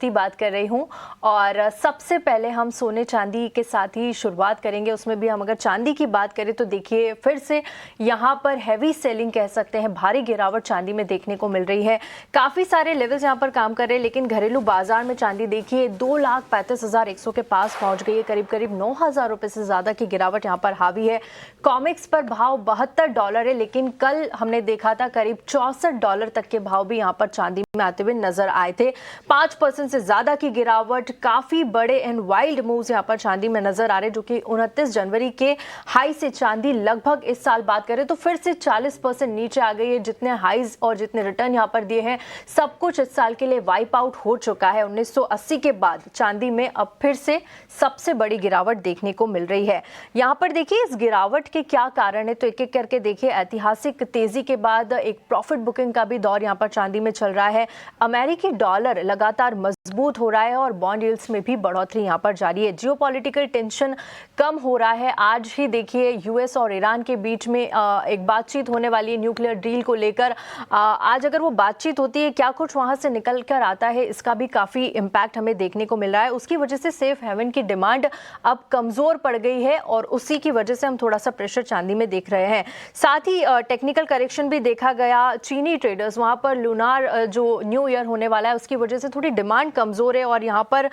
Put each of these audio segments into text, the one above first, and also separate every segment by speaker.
Speaker 1: की बात कर रही हूँ। और सबसे पहले हम सोने चांदी के साथ ही शुरुआत करेंगे। उसमें भी हम अगर चांदी की बात करें तो देखिए फिर से यहाँ पर हैवी सेलिंग कह सकते हैं, भारी गिरावट चांदी में देखने को मिल रही है। काफ़ी सारे लेवल्स यहाँ पर काम कर रहे हैं, लेकिन घरेलू बाजार में चांदी देखिए 2,35,100 के पास पहुँच गई है। करीब करीब 9,000 रुपये से ज़्यादा की गिरावट यहाँ पर हावी है। कॉमिक्स पर भाव $72 है, लेकिन कल हमने देखा था करीब $64 तक के भाव भी यहाँ पर चांदी में आते हुए नजर आए थे। 5% से ज्यादा की गिरावट, काफी बड़े एंड वाइल्ड मूव्स यहां पर चांदी में नजर आ रहे हैं, जो कि 29 जनवरी के हाई से चांदी लगभग इस साल बात करें तो फिर से 40% नीचे आ गई है। जितने हाईज और जितने रिटर्न यहां पर दिए हैं, सब कुछ इस साल के लिए वाइप आउट हो चुका है। 1980 के बाद चांदी में अब फिर से सबसे बड़ी गिरावट देखने को मिल रही है। यहां पर देखिए इस गिरावट के क्या कारण है, तो एक एक करके देखिए। ऐतिहासिक तेजी के बाद एक प्रॉफिट बुकिंग का भी दौर यहां पर चांदी में चल रहा है। अमेरिकी डॉलर लगातार मजबूत हो रहा है और बॉन्ड यील्ड्स में भी बढ़ोतरी यहां पर जारी है। जियोपॉलिटिकल टेंशन कम हो रहा है। आज ही देखिए यूएस और ईरान के बीच में एक बातचीत होने वाली है न्यूक्लियर डील को लेकर। आज अगर वो बातचीत होती है, क्या कुछ वहां से निकल कर आता है, इसका भी काफी इम्पैक्ट हमें देखने को मिल रहा है। उसकी वजह से सेफ हेवन की डिमांड अब कमजोर पड़ गई है और उसी की वजह से हम थोड़ा सा प्रेशर चांदी में देख रहे हैं। साथ ही टेक्निकल करेक्शन भी देखा गया। चीनी ट्रेडर्स वहां पर लूनार जो न्यू ईयर होने वाला है उसकी वजह से थोड़ी डिमांड कमजोर है और यहाँ पर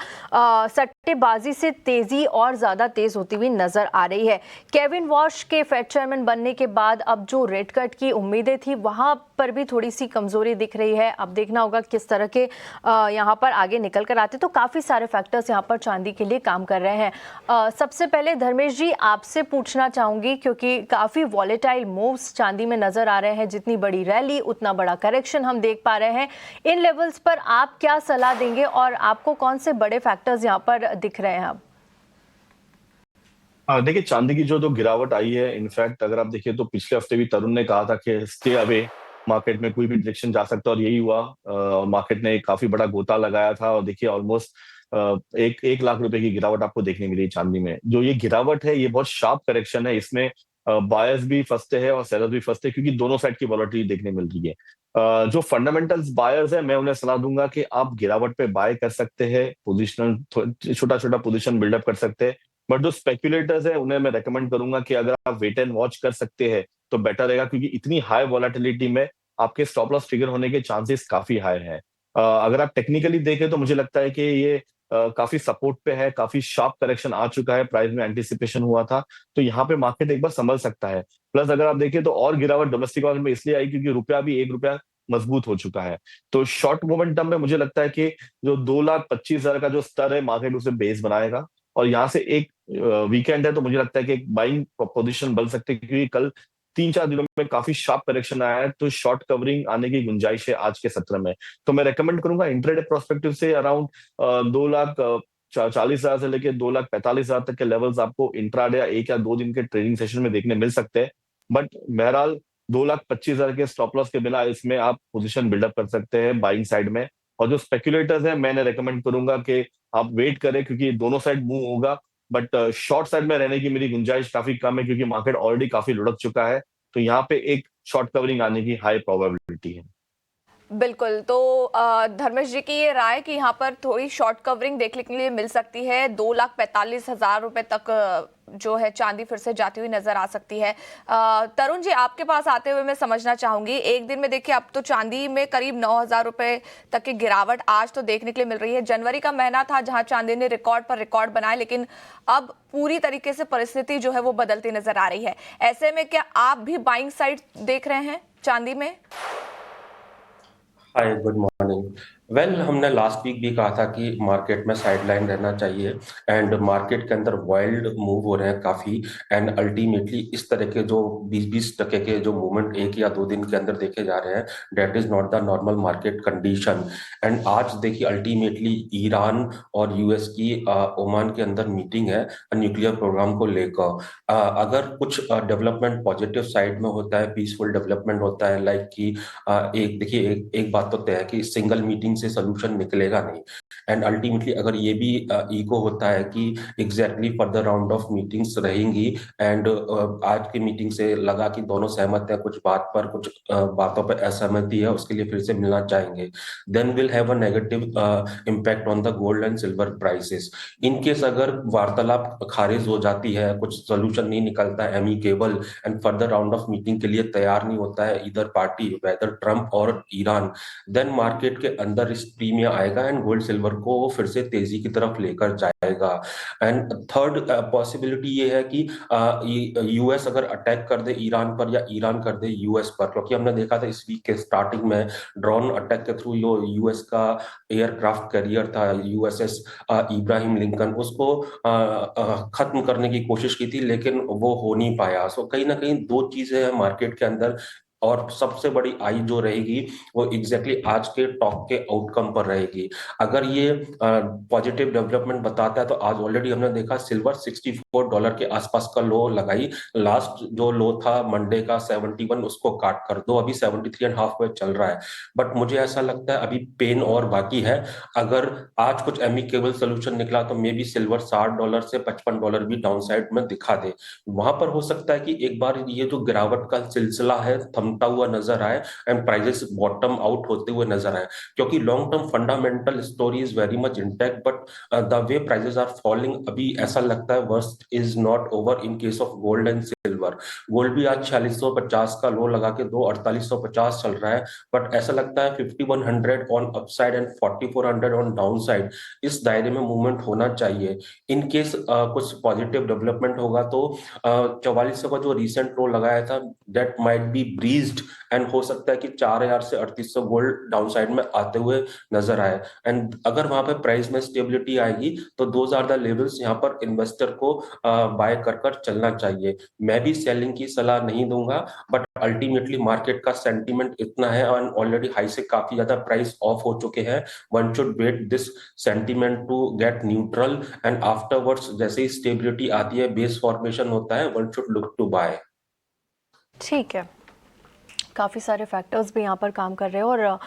Speaker 1: सट्टेबाजी से तेजी और ज्यादा तेज होती हुई नजर आ रही है। केविन वॉश के फेड चेयरमैन बनने के बाद अब जो रेट कट की उम्मीदें थी वहां पर भी थोड़ी सी कमजोरी दिख रही है। अब देखना होगा किस तरह के यहाँ पर आगे निकल कर आते। तो काफी सारे फैक्टर्स यहाँ पर चांदी के लिए काम कर रहे हैं। सबसे पहले धर्मेश जी आपसे पूछना चाहूंगी, क्योंकि काफी वॉलेटाइल मूव्स चांदी में नजर आ रहे हैं। जितनी बड़ी रैली उतना बड़ा करेक्शन हम देख पा रहे हैं। इन लेवल्स पर आप क्या सलाह देंगे और आपको कौन से बड़े फैक्टर्स यहाँ पर दिख रहे हैं अब?
Speaker 2: देखिए, चांदी की जो गिरावट आई है, इनफैक्ट अगर आप देखिए तो पिछले हफ्ते भी तरुण ने कहा था कि स्टे अवे, मार्केट में कोई भी डायरेक्शन जा सकता है, और यही हुआ। मार्केट ने काफी बड़ा गोता लगाया था और देखिए ऑलमोस्ट एक लाख रुपए की गिरावट आपको देखने मिली चांदी में। जो ये गिरावट है, ये बहुत शार्प करेक्शन है। इसमें बायर्स भी फंसते हैं और सेलर्स भी फंसते हैं, क्योंकि दोनों साइड की वॉलेटिलिटी देखने मिल रही है। जो फंडामेंटल्स बायर्स है, मैं उन्हें सलाह दूंगा कि आप गिरावट पे बाय कर सकते हैं, पोजिशनल छोटा छोटा पोजिशन बिल्डअप कर सकते हैं। बट जो स्पेक्युलेटर्स है उन्हें मैं रेकमेंड करूंगा कि अगर आप वेट एंड वॉच कर सकते हैं तो बेटर रहेगा, क्योंकि इतनी हाई वॉलेटिलिटी में आपके स्टॉप लॉस ट्रिगर होने के चांसेस काफी हाई हैं। अगर आप टेक्निकली देखें तो मुझे लगता है कि ये काफी सपोर्ट पे है। काफी शार्प करेक्शन आ चुका है, प्राइस में एंटिसिपेशन हुआ था, तो यहाँ पे मार्केट एक बार संभल सकता है। प्लस अगर आप देखें तो और गिरावट डोमेस्टिक मार्केट में इसलिए आई क्योंकि रुपया भी ₹1 मजबूत हो चुका है। तो शॉर्ट मोमेंटम में मुझे लगता है कि जो 2,25,000 का जो स्तर है, मार्केट उसे बेस बनाएगा। और यहाँ से एक वीकेंड है तो मुझे लगता है कि एक बाइंग पोजीशन बन सकती है, क्योंकि कल 3-4 दिनों में काफी शार्प करेक्शन आया है, तो शॉर्ट कवरिंग आने की गुंजाइश है आज के सत्र में। तो मैं रेकमेंड करूंगा इंट्राडे प्रोस्पेक्टिव से अराउंड 2,40,000 से लेकर 2,45,000 तक के लेवल्स आपको इंट्राडे या 1 या 2 दिन के ट्रेडिंग सेशन में देखने मिल सकते हैं। बट बहरहाल 2,25,000 के स्टॉप लॉस के बिना इसमें आप पोजीशन बिल्डअप कर सकते हैं बाइंग साइड में। और जो स्पेक्युलेटर्स हैं, मैंने रेकमेंड करूंगा कि आप वेट करें, क्योंकि दोनों साइड मूव होगा। बट शॉर्ट साइड में रहने की मेरी गुंजाइश काफी कम है, क्योंकि मार्केट ऑलरेडी काफी लुढ़क चुका है। तो यहाँ पे एक शॉर्ट कवरिंग आने की हाई प्रोबेबिलिटी है।
Speaker 1: बिल्कुल। तो धर्मेश जी की ये राय कि यहाँ पर थोड़ी शॉर्ट कवरिंग देखने के लिए मिल सकती है। 2,45,000 रुपए तक जो है चांदी फिर से जाती हुई नजर आ सकती है। तरुण जी आपके पास आते हुए मैं समझना चाहूंगी, एक दिन में देखिए अब तो चांदी में करीब 9,000 रुपए तक की गिरावट आज तो देखने के लिए मिल रही है। जनवरी का महीना था जहां चांदी ने रिकॉर्ड पर रिकॉर्ड बनाए, लेकिन अब पूरी तरीके से परिस्थिति जो है वो बदलती नजर आ रही है। ऐसे में क्या आप भी बाइंग साइड देख रहे हैं चांदी में?
Speaker 3: हाय, गुड मॉर्निंग। वेल, हमने लास्ट वीक भी कहा था कि मार्केट में साइडलाइन रहना चाहिए, एंड मार्केट के अंदर वाइल्ड मूव हो रहे हैं काफी। एंड अल्टीमेटली इस तरह के जो 20-20% के जो मूवमेंट 1 या 2 दिन के अंदर देखे जा रहे हैं, that is not the normal market condition. And आज देखिए अल्टीमेटली ईरान और यूएस की ओमान के अंदर मीटिंग है न्यूक्लियर प्रोग्राम को लेकर। अगर कुछ डेवलपमेंट पॉजिटिव साइड में होता है, पीसफुल डेवलपमेंट होता है, लाइक कि एक देखिए एक बात तो तय है कि सिंगल मीटिंग से सोल्यूशन निकलेगा नहीं। एंड अल्टीमेटली अगर ये भी ईगो होता है कि exactly further round of meetings रहेंगी एंड आज की मीटिंग से लगा कि दोनों सहमत है कुछ बात पर, कुछ बातों पर असहमति है, उसके लिए फिर से मिलना चाहेंगे, then will have a negative impact on the gold and silver prices. In case अगर वार्तालाप खारिज हो जाती है, कुछ सोल्यूशन नहीं निकलता है amicable and further round of meeting के लिए तैयार नहीं होता है इधर पार्टी, वेदर ट्रम्प और ईरान, देन मार्केट के अंदर इस प्रीमियम आएगा एंड गोल्ड सिल्वर को फिर से तेजी की तरफ लेकर जाएगा। एंड थर्ड पॉसिबिलिटी ये है कि यूएस अगर अटैक कर दे ईरान पर या ईरान कर दे यूएस पर, क्योंकि हमने देखा था इस वीक के स्टार्टिंग में ड्रोन अटैक के थ्रू जो यूएस का एयरक्राफ्ट कैरियर था यूएसएस इब्राहिम लिंकन, उसको खत्म करने की कोशिश की थी लेकिन वो हो नहीं पाया। सो कहीं ना कहीं दो चीजें हैं मार्केट के अंदर, और सबसे बड़ी आई जो रहेगी वो एग्जैक्टली आज के टॉक के आउटकम पर रहेगी। अगर ये पॉजिटिव डेवलपमेंट बताता है तो आज ऑलरेडी हमने देखा सिल्वर $64 के आसपास का लो लगाई, लास्ट जो लो था मंडे का 71 उसको काट कर दो, अभी 73.5 पे चल रहा है। बट मुझे ऐसा लगता है अभी पेन और बाकी है। अगर आज कुछ एमिकेबल सोल्यूशन निकला तो मे बी सिल्वर $60 से $55 भी डाउन साइड में दिखा दे। वहां पर हो सकता है कि एक बार ये जो गिरावट का सिलसिला है थमता हुआ नजर आए एंड प्राइसेस बॉटम आउट होते हुए नजर आए, क्योंकि long term fundamental story is very much intact, but the way prices are falling अभी ऐसा लगता है worst is not over in case of gold and silver. Gold भी आज 4650 का लो लगा के 4850 चल रहा है, बट ऐसा लगता है 5100 on upside and 4400 on down side, इस दायरे में मूवमेंट होना चाहिए। इन केस कुछ पॉजिटिव डेवलपमेंट होगा तो 4400 का जो रिसेंट लो लगाया था दैट माइट बी ब्रीज्ड एंड हो सकता है कि 4000 से 3800 गोल्ड डाउन साइड में आते हुए नजर आए। एंड अगर वहां पे प्राइस में स्टेबिलिटी आएगी तो दोज आर द लेवल्स यहाँ पर इन्वेस्टर को बाय कर कर चलना चाहिए। मैं भी सेलिंग की सलाह नहीं दूंगा, बट अल्टीमेटली मार्केट का सेंटीमेंट इतना है और ऑलरेडी हाई से काफी ज्यादा प्राइस ऑफ हो चुके हैं। One should wait this sentiment to get neutral and afterwards जैसे ही स्टेबिलिटी आती है, बेस फॉर्मेशन होता है, one should look to buy.
Speaker 1: ठीक है, काफ़ी सारे फैक्टर्स भी यहाँ पर काम कर रहे हैं और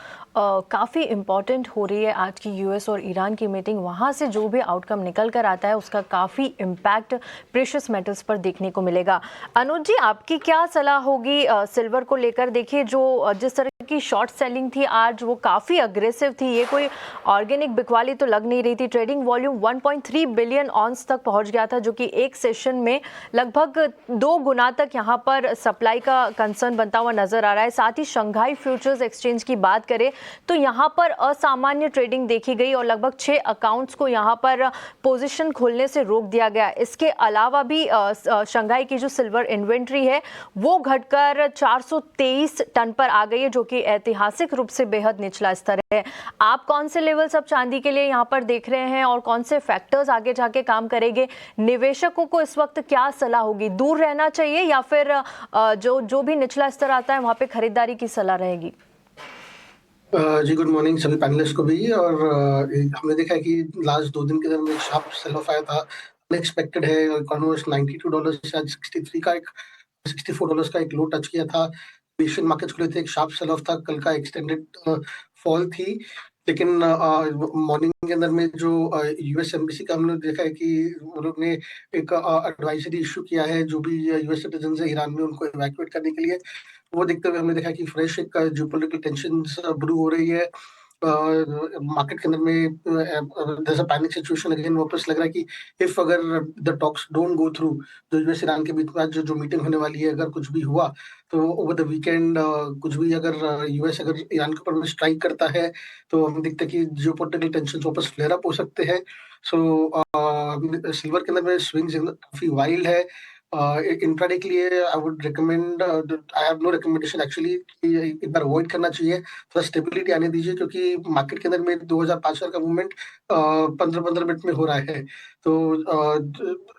Speaker 1: काफ़ी इम्पॉर्टेंट हो रही है आज की यूएस और ईरान की मीटिंग। वहाँ से जो भी आउटकम निकल कर आता है उसका काफ़ी इम्पैक्ट प्रेशियस मेटल्स पर देखने को मिलेगा। अनुज जी, आपकी क्या सलाह होगी सिल्वर को लेकर? देखिए, जो जिस तरह की शॉर्ट सेलिंग थी आज वो काफ़ी अग्रेसिव थी, ये कोई ऑर्गेनिक बिकवाली तो लग नहीं रही थी। ट्रेडिंग वॉल्यूम 1.3 बिलियन ऑन्स तक पहुंच गया था, जो कि एक सेशन में लगभग 2 गुना तक यहाँ पर सप्लाई का कंसर्न बनता हुआ नजर आ रहा है। साथ ही शंघाई फ्यूचर्स एक्सचेंज की बात करें तो यहाँ पर असामान्य ट्रेडिंग देखी गई और लगभग 6 अकाउंट्स को यहाँ पर पोजीशन खोलने से रोक दिया गया। इसके अलावा भी शंघाई की जो सिल्वर इन्वेंट्री है वो घटकर 423 टन पर आ गई है, जो कि ऐतिहासिक रूप से बेहद निचला स्तर है। आप कौन से लेवल सब चांदी के लिए यहाँ पर देख रहे हैं और कौन से फैक्टर्स आगे जाके काम करेंगे? निवेशकों को इस वक्त क्या सलाह होगी? दूर रहना चाहिए या फिर जो भी निचला स्तर आता है वहां पे खरीदारी की सलाह रहेगी?
Speaker 4: जी गुड मॉर्निंग सभी पैनलिस्ट को भी। और हमने देखा है कि लास्ट 2 दिन के अंदर में शार्प सेल ऑफ आया था, अनएक्सपेक्टेड है। ऑलमोस्ट $92 से आज 63 का एक $64 का एक लो टच किया था। एशियन मार्केट्स खुले थे, एक शार्प सेल ऑफ था, कल का एक्सटेंडेड फॉल थी। लेकिन मॉर्निंग के अंदर में जो यूएस एम्बेसी का हमने देखा है कि वो लोग ने एक एडवाइजरी इशू किया है जो भी यूएस सिटीजन है ईरान में उनको इवैक्यूएट करने के लिए। वो देखते हुए हमने देखा कि फ्रेश एक जियोपॉलिटिकल टेंशंस ब्रू हो रही है मार्केट के अंदर में। there's a panic situation again, वापस लग रहा है कि इफ अगर the talks don't go through, जो यूएस ईरान के बीच में आज जो मीटिंग होने वाली है, अगर कुछ भी हुआ तो ओवर द वीकेंड कुछ भी अगर यूएस अगर ईरान के ऊपर में स्ट्राइक करता है तो हम देखते हैं कि जियोपॉलिटिकल टेंशन वापस फ्लेयर अप हो सकते हैं। सो सिल्वर के अंदर में स्विंग्स काफी वाइल्ड है। इंट्राडे के लिए I would recommend, I have no recommendation actually, एक बार अवॉइड करना चाहिए, थोड़ा स्टेबिलिटी आने दीजिए, क्योंकि मार्केट के अंदर में 2005 का मूवमेंट 15-15 मिनट में हो रहा है। तो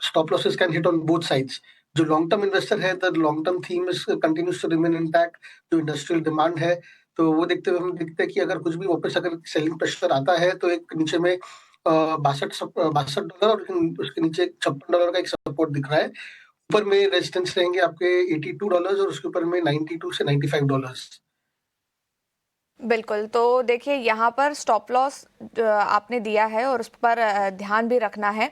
Speaker 4: stop losses can hit on both sides. जो लॉन्ग टर्म इन्वेस्टर है, the long term theme is continues to remain intact. जो इंडस्ट्रियल डिमांड है तो वो देखते हुए हम देखते हैं कि अगर कुछ भी वापस अगर सेलिंग प्रेशर आता है तो एक नीचे में $62 और उसके नीचे $56 का एक सपोर्ट दिख रहा है। ऊपर में रेजिस्टेंस रहेंगे आपके $82 और उसके ऊपर में $92 से $95।
Speaker 5: बिल्कुल, तो देखिए यहाँ पर स्टॉप लॉस आपने दिया है और उस पर ध्यान भी रखना है।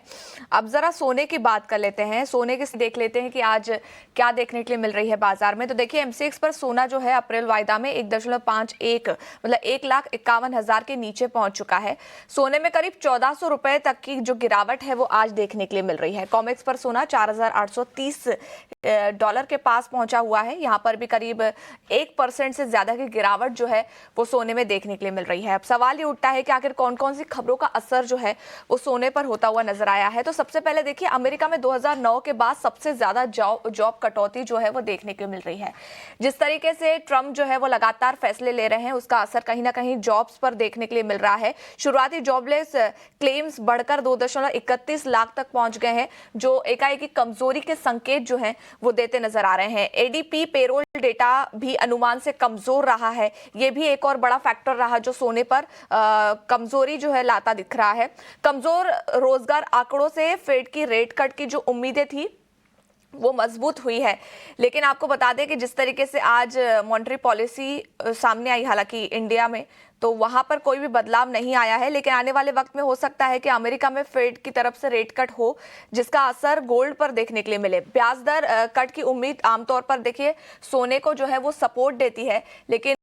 Speaker 5: अब ज़रा सोने की बात कर लेते हैं, सोने की देख लेते हैं कि आज क्या देखने के लिए मिल रही है बाजार में। तो देखिए एमसीएक्स पर सोना जो है अप्रैल वायदा में 1.51 मतलब 1,51,000 के नीचे पहुंच चुका है। सोने में करीब 1400 रुपए तक की जो गिरावट है वो आज देखने के लिए मिल रही है। कॉमेक्स पर सोना 4,830 डॉलर के पास पहुंचा हुआ है। यहाँ पर भी करीब 1% से ज्यादा की गिरावट जो है वो सोने में देखने के लिए मिल रही है। अब सवाल ये उठता है कि आखिर कौन कौन सी खबरों का असर जो है वो सोने पर होता हुआ नजर आया है। तो सबसे पहले देखिए अमेरिका में 2009 के बाद सबसे ज्यादा जॉब कटौती जो है वो देखने को मिल रही है। जिस तरीके से ट्रम्प जो है वो लगातार फैसले ले रहे हैं उसका असर कहीं ना कहीं जॉब्स पर देखने के लिए मिल रहा है। शुरुआती जॉबलेस क्लेम्स बढ़कर 2.31 लाख तक पहुंच गए हैं, जो एकाएकी कमजोरी के संकेत जो है वो देते नजर आ रहे हैं। एडीपी पेरोल डेटा भी अनुमान से कमजोर रहा है, ये भी एक और बड़ा फैक्टर रहा जो सोने पर कमजोरी जो है लाता दिख रहा है। कमजोर रोजगार आंकड़ों से फेड की रेट कट की जो उम्मीदें थी वो मजबूत हुई है। लेकिन आपको बता दें कि जिस तरीके से आज मॉनेटरी पॉलिसी सामने आई, हालांकि इंडिया में तो वहां पर कोई भी बदलाव नहीं आया है, लेकिन आने वाले वक्त में हो सकता है कि अमेरिका में फेड की तरफ से रेट कट हो जिसका असर गोल्ड पर देखने के लिए मिले। ब्याज दर कट की उम्मीद आमतौर पर देखिए सोने को जो है वो सपोर्ट देती है, लेकिन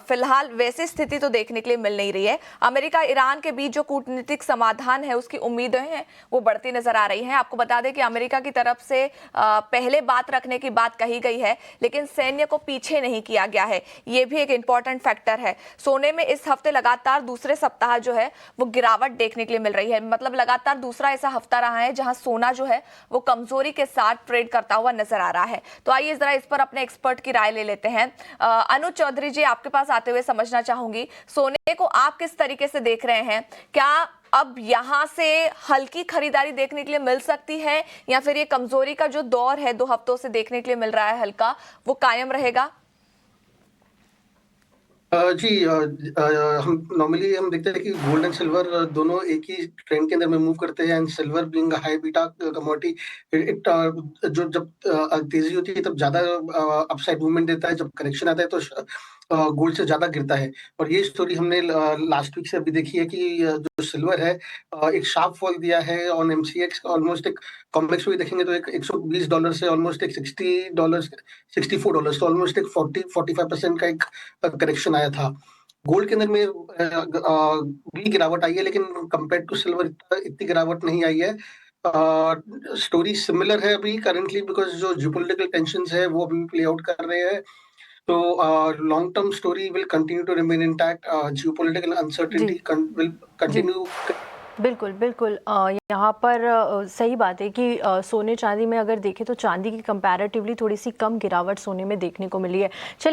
Speaker 5: फिलहाल वैसी स्थिति तो देखने के लिए मिल नहीं रही है। अमेरिका ईरान के बीच जो कूटनीतिक समाधान है उसकी उम्मीदें हैं वो बढ़ती नजर आ रही हैं। आपको बता दें कि अमेरिका की तरफ से पहले बात रखने की बात कही गई है, लेकिन सैन्य को पीछे नहीं किया गया है, ये भी एक इंपॉर्टेंट फैक्टर है। सोने में इस हफ्ते लगातार दूसरे सप्ताह जो है वो गिरावट देखने के लिए मिल रही है, मतलब लगातार दूसरा ऐसा हफ्ता रहा है जहां सोना जो है वो कमजोरी के साथ ट्रेड करता हुआ नजर आ रहा है। तो आइए जरा इस पर अपने एक्सपर्ट की राय ले लेते हैं। अनुज चौधरी जी, आपके पास आते हुए समझना चाहूंगी, सोने को आप किस तरीके से देख रहे हैं? क्या अब यहां से हल्की खरीदारी देखने के लिए मिल सकती है या फिर ये कमजोरी का जो दौर है 2 हफ्तों से देखने के लिए मिल रहा है हल्का, वो कायम रहेगा?
Speaker 4: जी, हम नॉर्मली देखते हैं कि गोल्ड एंड सिल्वर दोनों एक ही ट्रेंड के अंदर में मूव करते हैं। And silver being a high beta commodity, it जो जब तेजी होती है तब ज्यादा अपसाइड मूवमेंट देता है, जब करेक्शन आता है तो गोल्ड से ज्यादा गिरता है। और ये स्टोरी हमने लास्ट वीक से अभी देखी है कि जो सिल्वर है एक शार्प फॉल दिया है ऑन एमसीएक्स। ऑलमोस्ट एक कॉम्प्लेक्स भी देखेंगे तो एक $120 से ऑलमोस्ट एक $60 $64, तो ऑलमोस्ट एक 40-45% का एक करेक्शन आया था। गोल्ड के अंदर में भी गिरावट आई है, लेकिन कंपेयर टू सिल्वर इतनी गिरावट नहीं आई है। स्टोरी सिमिलर है अभी करंटली, बिकॉज जो जियोपॉलिटिकल टेंशंस है वो अभी प्ले आउट कर रहे हैं। तो long term story will continue to remain intact. Geopolitical uncertainty will continue.
Speaker 1: बिल्कुल बिल्कुल, यहाँ पर सही बात है कि सोने चांदी में अगर देखें तो चांदी की कंपैरेटिवली थोड़ी सी कम गिरावट सोने में देखने को मिली है। चलिए